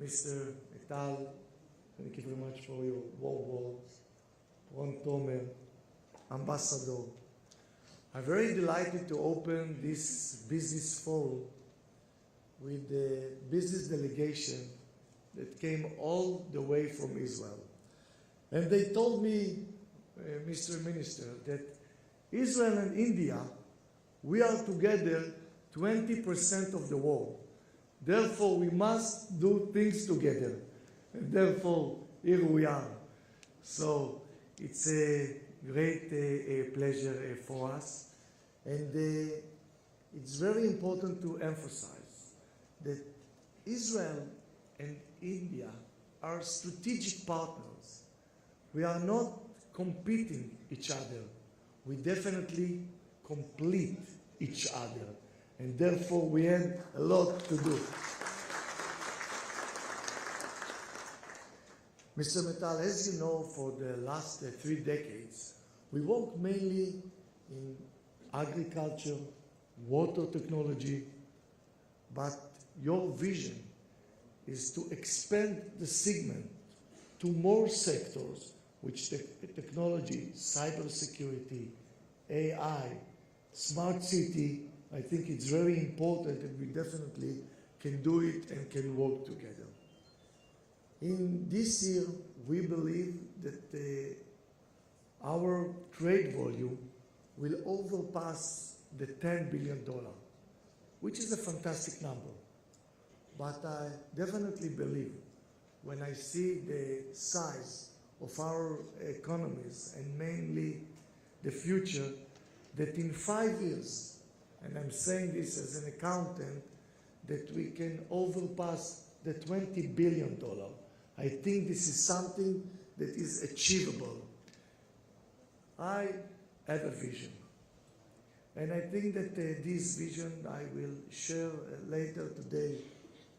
Mr. Metal, thank you very much for your warm words. Ron Tomer, Ambassador. I'm very delighted to open this business forum with the business delegation that came all the way from Israel. And they told me, Mr. Minister, that Israel and India, we are together 20% of the world. Therefore, we must do things together. And therefore, here we are. So it's a great pleasure for us. And it's very important to emphasize that Israel and India are strategic partners. We are not competing each other. We definitely complete each other. And therefore, we have a lot to do. Mr. Metal, as you know, for the last 3 decades, we worked mainly in agriculture, water technology, but your vision is to expand the segment to more sectors, which technology, cybersecurity, AI, smart city. I think it's very important, and we definitely can do it and can work together. In this year, we believe that our trade volume will overpass the $10 billion, which is a fantastic number. But I definitely believe when I see the size of our economies and mainly the future, that in 5 years, and I'm saying this as an accountant, that we can overpass the $20 billion. I think this is something that is achievable. I have a vision. And I think that this vision I will share later today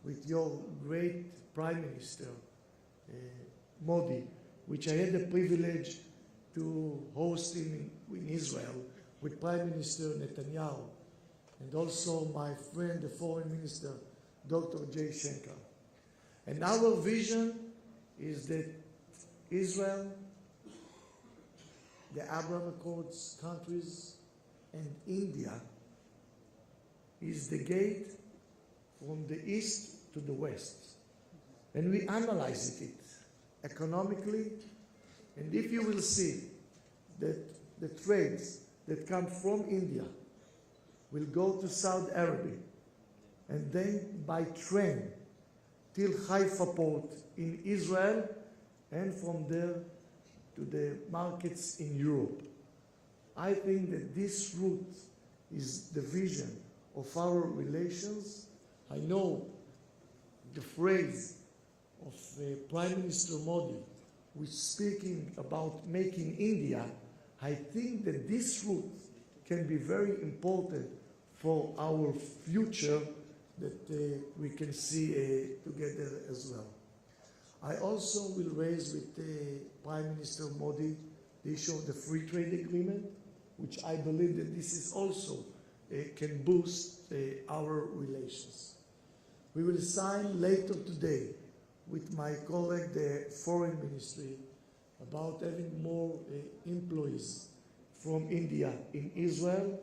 with your great Prime Minister, Modi, which I had the privilege to host in Israel with Prime Minister Netanyahu, and also my friend, the Foreign Minister, Dr. Jay Shenker. And our vision is that Israel, the Abraham Accords countries, and India is the gate from the east to the west. And we analyze it economically, and if you will see that the trades that come from India will go to Saudi Arabia, and then by train till Haifa port in Israel, and from there to the markets in Europe. I think that this route is the vision of our relations. I know the phrase of Prime Minister Modi, which speaking about making India. I think that this route can be very important for our future that we can see together as well. I also will raise with Prime Minister Modi the issue of the free trade agreement, which I believe that this is also can boost our relations. We will sign later today with my colleague, the Foreign Ministry, about having more employees from India in Israel.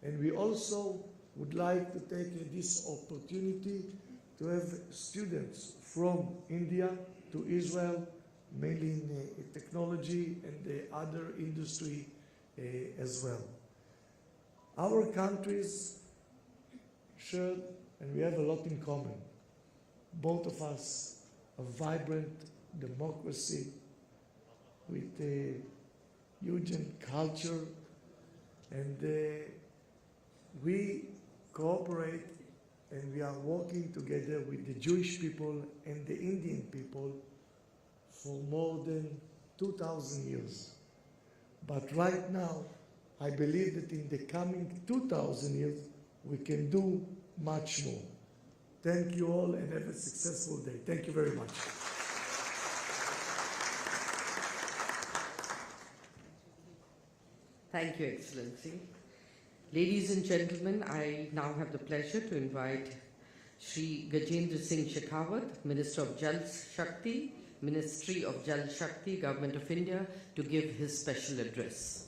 And we also would like to take this opportunity to have students from India to Israel, mainly in technology and the other industry as well. Our countries share, and we have a lot in common. Both of us a vibrant democracy with a huge culture, and we cooperate and we are working together with the Jewish people and the Indian people for more than 2,000 years. But right now, I believe that in the coming 2,000 years, we can do much more. Thank you all and have a successful day. Thank you very much. Thank you, Excellency. Ladies and gentlemen, I now have the pleasure to invite Shri Gajendra Singh Shekhawat, Minister of Jal Shakti, Ministry of Jal Shakti, Government of India, to give his special address.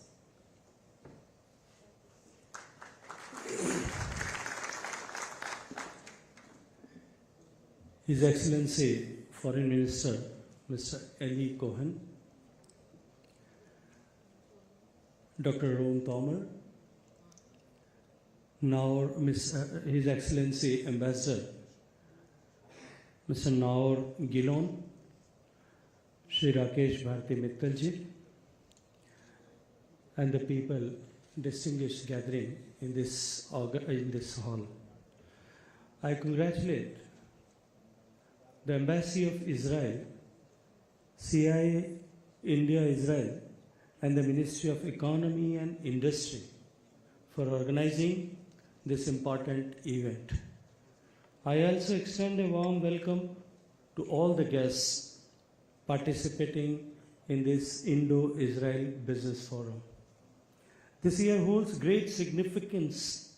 His Excellency Foreign Minister Mr. Eli Cohen, Dr. Ron Thomer, now His Excellency Ambassador Mr. Naur Gilon, Shri Rakesh Bharti Mittalji, and the people distinguished gathering in this hall. I congratulate the Embassy of Israel, CII India Israel, and the Ministry of Economy and Industry for organizing this important event. I also extend a warm welcome to all the guests participating in this Indo-Israel Business Forum. This year holds great significance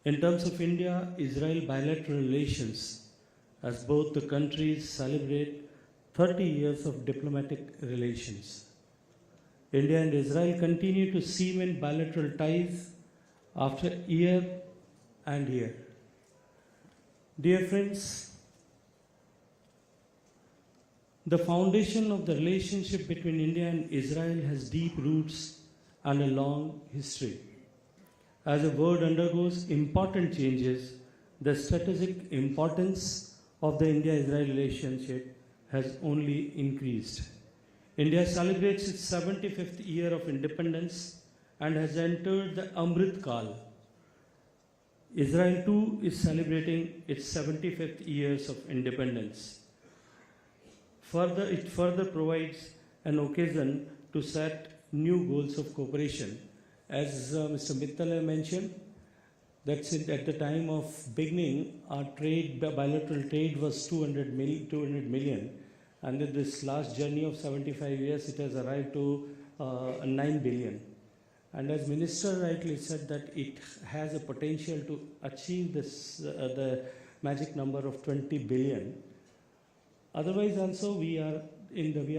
in terms of India-Israel bilateral relations, as both the countries celebrate 30 years of diplomatic relations. India and Israel continue to cement bilateral ties after year and year. Dear friends, the foundation of the relationship between India and Israel has deep roots and a long history. As the world undergoes important changes, the strategic importance of the India-Israel relationship has only increased. India celebrates its 75th year of independence and has entered the Amrit Kal. Israel too is celebrating its 75th years of independence. It further provides an occasion to set new goals of cooperation. As Mr. Mittal mentioned, that's it, at the time of beginning, our bilateral trade was 200 million, and in this last journey of 75 years, it has arrived to 9 billion. And as Minister rightly said, that it has a potential to achieve this, the magic number of 20 billion. Otherwise, also we are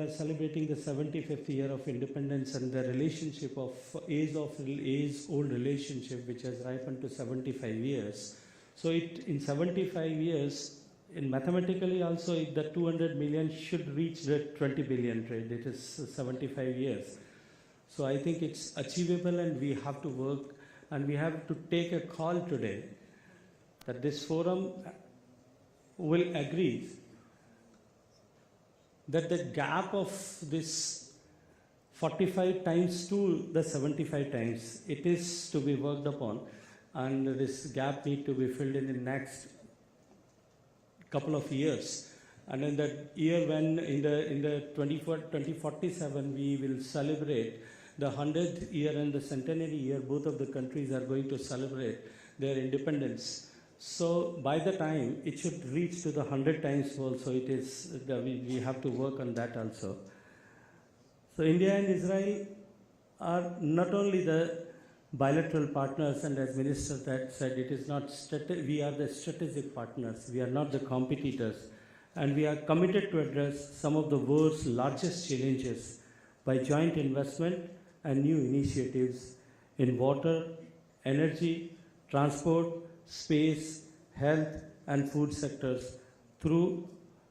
celebrating the 75th year of independence, and the relationship of age-old relationship, which has ripened to 75 years. So in 75 years, in mathematically also, the 200 million should reach the 20 billion trade. It is 75 years. So I think it's achievable, and we have to work, and we have to take a call today that this forum will agree that the gap of this 45 times to the 75 times, it is to be worked upon, and this gap need to be filled in the next couple of years. And in that year, when in the 2047 we will celebrate the 100th year and the centenary year, both of the countries are going to celebrate their independence. So by the time it should reach to the 100 times also, it is we have to work on that also. So India and Israel are not only the bilateral partners, and as Minister that said, it is not we are the strategic partners. We are not the competitors, and we are committed to address some of the world's largest challenges by joint investment and new initiatives in water, energy, transport, space, health, and food sectors through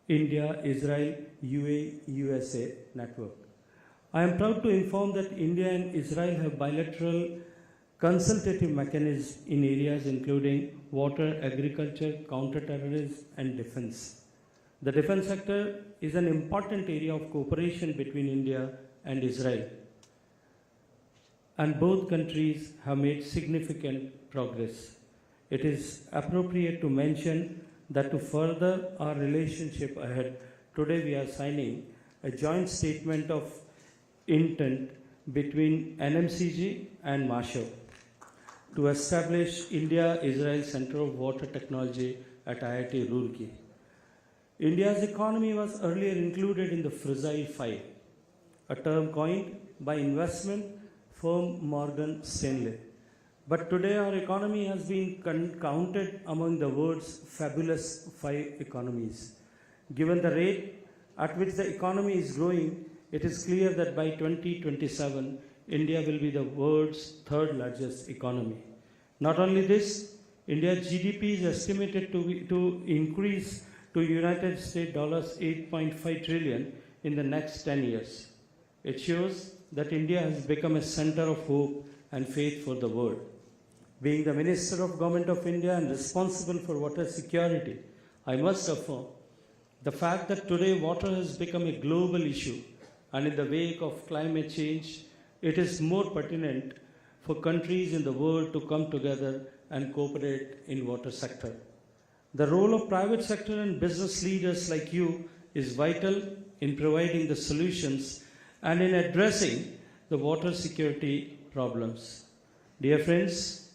India-Israel UAE-USA network. I am proud to inform that India and Israel have bilateral consultative mechanisms in areas including water, agriculture, counter-terrorism, and defense. The defense sector is an important area of cooperation between India and Israel, and both countries have made significant progress. It is appropriate to mention that to further our relationship ahead, today we are signing a joint statement of intent between NMCG and Marshall to establish India-Israel Center of Water Technology at IIT Roorkee. India's economy was earlier included in the Fragile Five, a term coined by investment firm Morgan Stanley. But today our economy has been counted among the world's fabulous 5 economies. Given the rate at which the economy is growing, it is clear that by 2027, India will be the world's 3rd largest economy. Not only this, India's GDP is estimated to increase to United States $8.5 trillion in the next 10 years. It shows that India has become a center of hope and faith for the world. Being the Minister of Government of India and responsible for water security, I must affirm the fact that today water has become a global issue, and in the wake of climate change, it is more pertinent for countries in the world to come together and cooperate in water sector. The role of private sector and business leaders like you is vital in providing the solutions and in addressing the water security problems. Dear friends,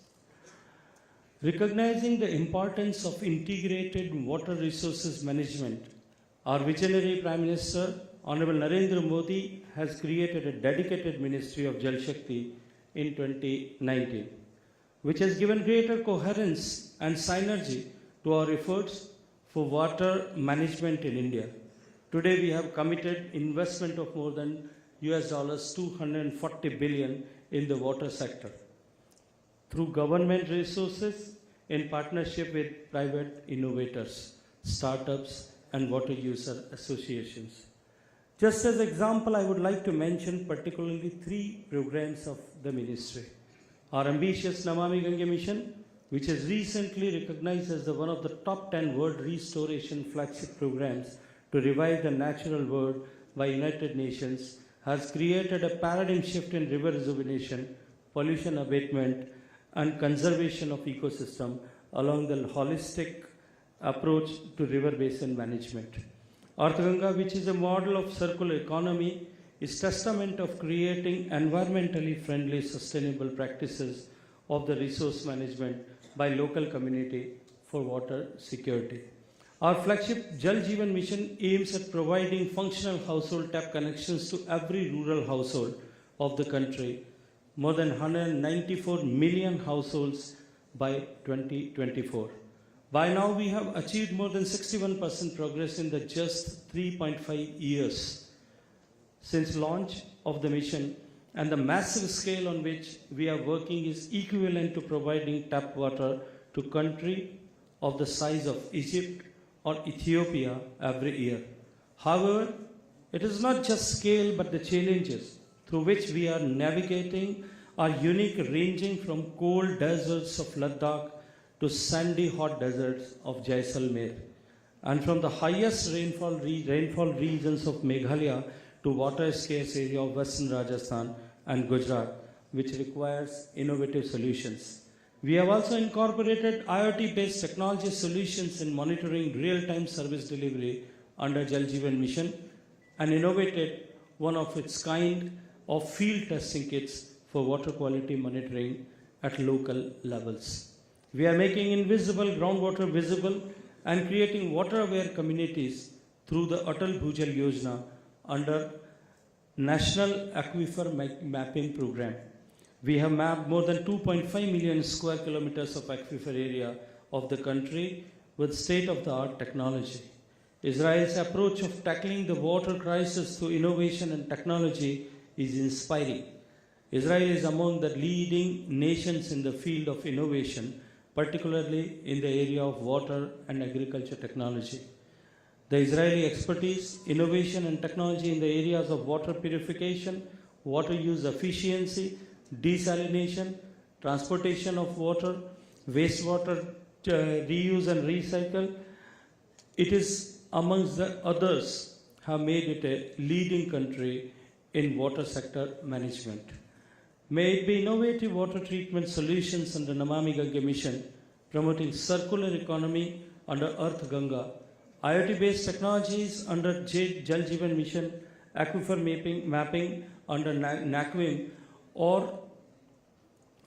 recognizing the importance of integrated water resources management, our visionary Prime Minister, Honorable Narendra Modi, has created a dedicated Ministry of Jal Shakti in 2019, which has given greater coherence and synergy to our efforts for water management in India. Today we have committed investment of more than $240 billion in the water sector through government resources in partnership with private innovators, startups, and water user associations. Just as example, I would like to mention particularly 3 programs of the ministry. Our ambitious Namami Gange mission, which is recently recognized as one of the top 10 world restoration flagship programs to revive the natural world by United Nations, has created a paradigm shift in river rejuvenation, pollution abatement, and conservation of ecosystem along the holistic approach to river basin management. Earth Ganga, which is a model of circular economy, is testament of creating environmentally friendly sustainable practices of the resource management by local community for water security. Our flagship Jal Jeevan mission aims at providing functional household tap connections to every rural household of the country, more than 194 million households by 2024. By now, we have achieved more than 61% progress in the just 3.5 years since launch of the mission, and the massive scale on which we are working is equivalent to providing tap water to country of the size of Egypt or Ethiopia every year. However, it is not just scale but the challenges through which we are navigating are unique, ranging from cold deserts of Ladakh to sandy hot deserts of Jaisalmer, and from the highest rainfall regions of Meghalaya to water scarce area of Western Rajasthan and Gujarat, which requires innovative solutions. We have also incorporated IoT-based technology solutions in monitoring real-time service delivery under Jal Jeevan Mission and innovated one of its kind of field testing kits for water quality monitoring at local levels. We are making invisible groundwater visible and creating water-aware communities through the Atal Bhujal Yojana under National Aquifer Mapping Program. We have mapped more than 2.5 million square kilometers of aquifer area of the country with state-of-the-art technology. Israel's approach of tackling the water crisis through innovation and technology is inspiring. Israel is among the leading nations in the field of innovation, particularly in the area of water and agriculture technology. The Israeli expertise, innovation and technology in the areas of water purification, water use efficiency, desalination, transportation of water, wastewater reuse and recycle, it is amongst the others have made it a leading country in water sector management. May it be innovative water treatment solutions under Namami Gange mission, promoting circular economy under Earth Ganga, IoT-based technologies under Jal Jeevan Mission, aquifer mapping under NACWIM, or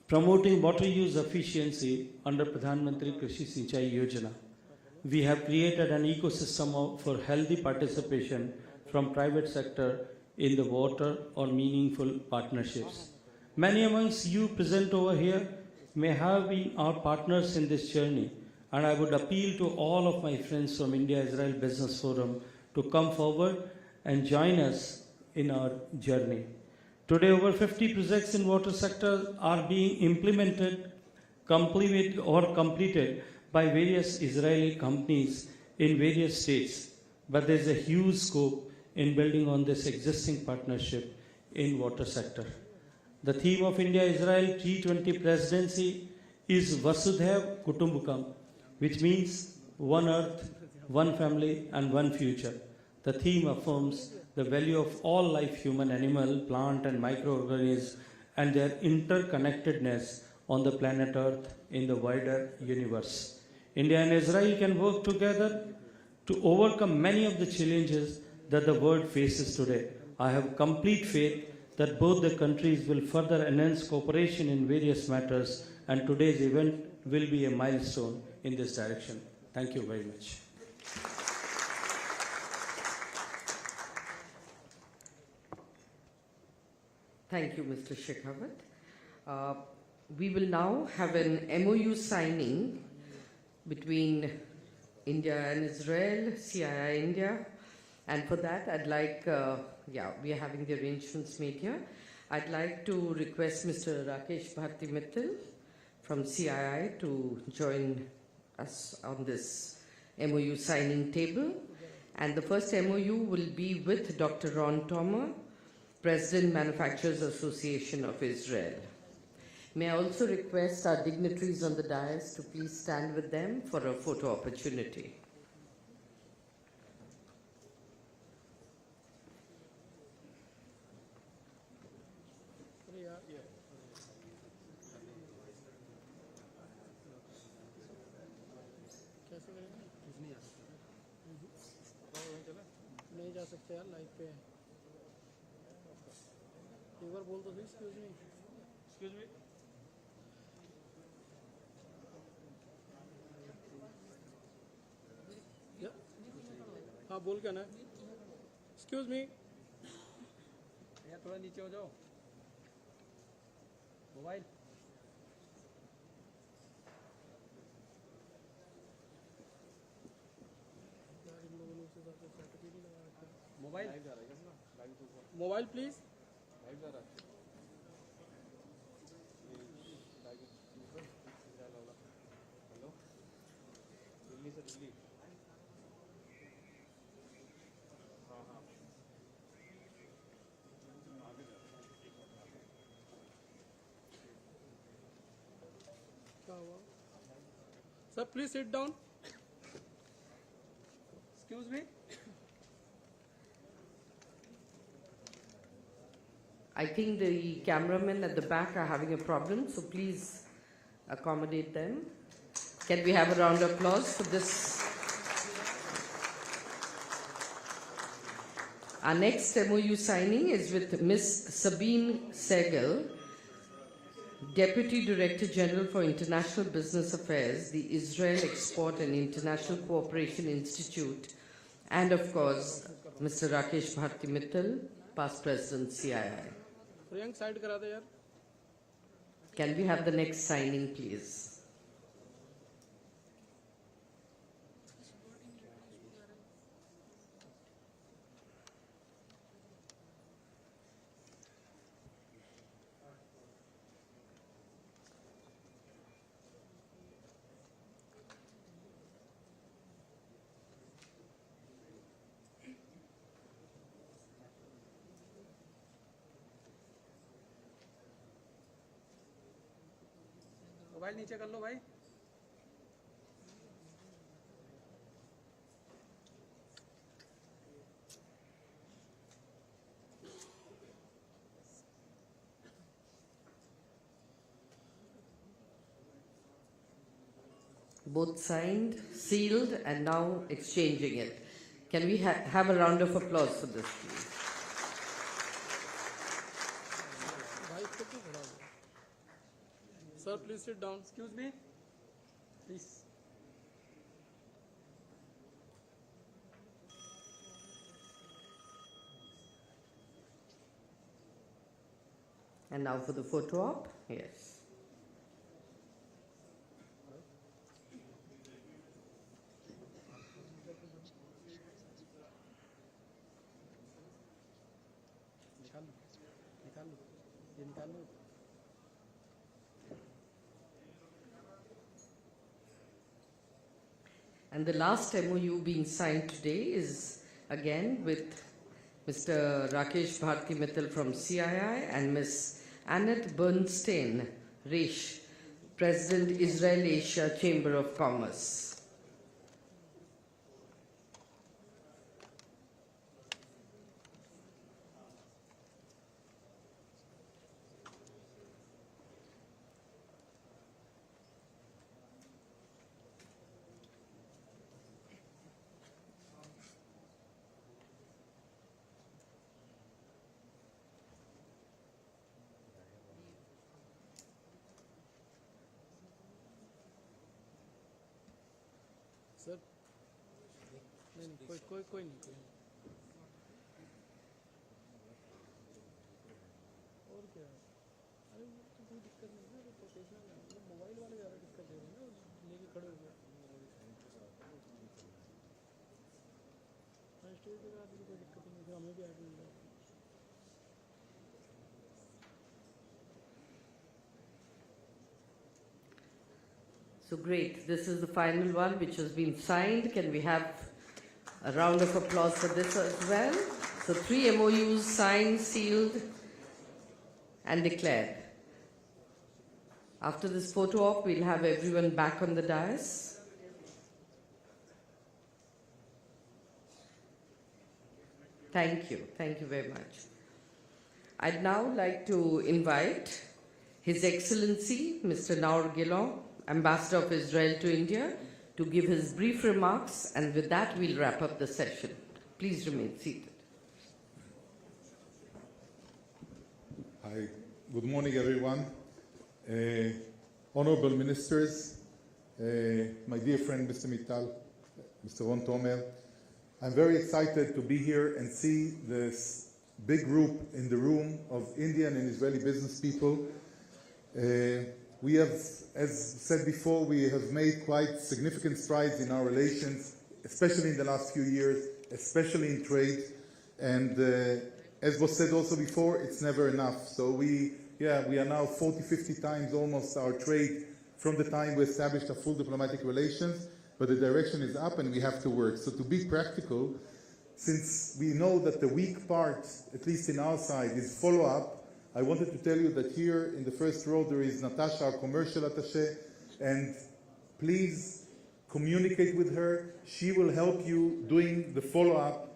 promoting water use efficiency under Pradhan Mantri Krishi Sinchai Yojana. We have created an ecosystem for healthy participation from private sector in the water or meaningful partnerships. Many amongst you present over here may have been our partners in this journey, and I would appeal to all of my friends from India-Israel Business Forum to come forward and join us in our journey. Today, over 50 projects in water sector are being implemented, completed by various Israeli companies in various states. But there is a huge scope in building on this existing partnership in water sector. The theme of India-Israel G20 presidency is Vasudhaiv Kutumbakam, which means one earth, one family, and one future. The theme affirms the value of all life, human, animal, plant, and microorganisms, and their interconnectedness on the planet Earth in the wider universe. India and Israel can work together to overcome many of the challenges that the world faces today. I have complete faith that both the countries will further enhance cooperation in various matters, and today's event will be a milestone in this direction. Thank you very much. Thank you, Mr. Shekhawat. We will now have an MOU signing between India and Israel, CII India, and for that I'd like, we are having the arrangements made here. I'd like to request Mr. Rakesh Bharti Mittal from CII to join us on this MOU signing table. And the first MOU will be with Dr. Ron Tomer, President, Manufacturers Association of Israel. May I also request our dignitaries on the dais to please stand with them for a photo opportunity. नहीं जा सकते यार live पे एक बार बोल दो excuse me हाँ बोल क्या ना एक्सक्यूज मी यार थोड़ा नीचे हो जाओ mobile mobile please hello Delhi से दिल्ली हाँ हाँ क्या हुआ sir please sit down excuse me I think the cameramen at the back are having a problem, so please accommodate them. Can we have a round of applause for this? Our next MOU signing is with Ms. Sabine Segal, Deputy Director General for International Business Affairs, the Israel Export and International Cooperation Institute, and of course, Mr. Rakesh Bharti Mittal, past President CII. Priyank side करा दे यार Can we have the next signing, please? Mobile नीचे कर लो भाई Both signed, sealed, and now exchanging it. Can we have a round of applause for this, please? Sir, please sit down. Excuse me. Please. And now for the photo op. Yes. And the last MOU being signed today is again with Mr. Rakesh Bharti Mittal from CII and Ms. Annette Bernstein Reish, President Israel Asia Chamber of Commerce. Sir नहीं कोई नहीं और क्या अरे तो कोई दिक्कत नहीं है प्रोफेशनल है मतलब मोबाइल वाले ज़्यादा दिक्कत दे रहे हैं ना लेके खड़े हो गए हाँ स्टेज पे आके कोई दिक्कत नहीं फिर हमें भी आगे मिल जाए So great. This is the final one which has been signed. Can we have a round of applause for this as well? So 3 MOUs signed, sealed, and declared. After this photo op, we'll have everyone back on the dais. Thank you. Thank you very much. I'd now like to invite His Excellency, Mr. Naor Gilon, Ambassador of Israel to India, to give his brief remarks, and with that we'll wrap up the session. Please remain seated. Hi, good morning everyone. Honorable Ministers, my dear friend Mr. Mittal, Mr. Ron Tomer, I'm very excited to be here and see this big group in the room of Indian and Israeli business people. We have, as said before, we have made quite significant strides in our relations, especially in the last few years, especially in trade. And as was said also before, it's never enough. So we are now 40, 50 times almost our trade from the time we established a full diplomatic relations, but the direction is up and we have to work. So to be practical, since we know that the weak part, at least in our side, is follow-up, I wanted to tell you that here in the first row there is Natasha, our commercial attaché, and please communicate with her. She will help you doing the follow-up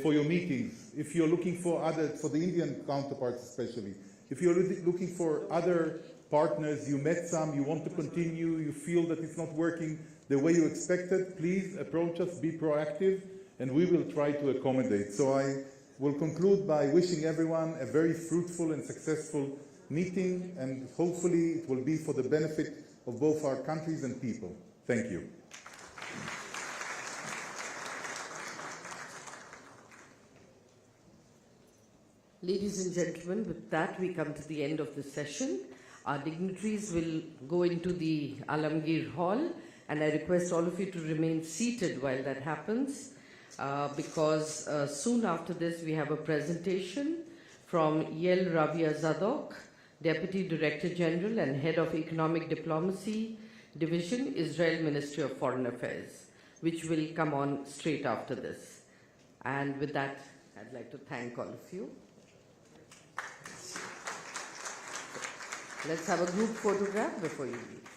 for your meetings. If you're looking for the Indian counterparts especially, if you're looking for other partners, you met some, you want to continue, you feel that it's not working the way you expected, please approach us, be proactive, and we will try to accommodate. So I will conclude by wishing everyone a very fruitful and successful meeting, and hopefully it will be for the benefit of both our countries and people. Thank you. Ladies and gentlemen, with that we come to the end of the session. Our dignitaries will go into the Alamgir Hall, and I request all of you to remain seated while that happens. Because soon after this we have a presentation from Yael Ravia Zadok, Deputy Director General and Head of Economic Diplomacy Division, Israel Ministry of Foreign Affairs, which will come on straight after this. And with that, I'd like to thank all of you. Let's have a group photograph before you leave.